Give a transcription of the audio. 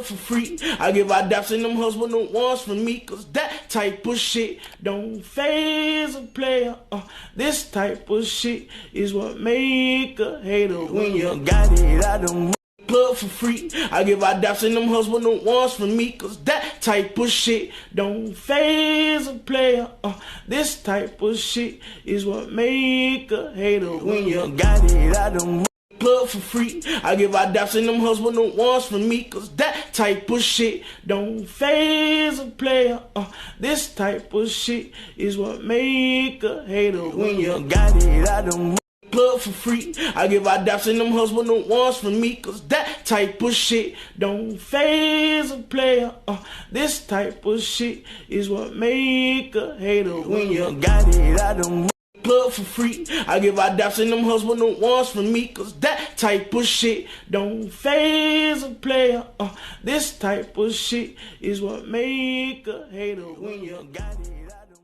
for free. I give out daps and them husband the ones for me, cause that type of shit don't phase a player. This type of shit is what make a hater when you got it out of plug for free. I give out daps and them husband the ones for me, cause that type of shit don't phase a player. This type of shit is what make a hater when you got it out of plug for free. I give out daps and them husband the ones for me, cause that type of shit don't phase a player. This type of shit is what make a hater when you got it out of plug for free. I give out daps and them husband the ones for me, cause that type of shit don't phase a player. This type of shit is what make a hater when you got it out of plug for free. I give out daps and them husband the ones for me, cause that type of shit don't phase a player. This type of shit is what make a hater when you got it out of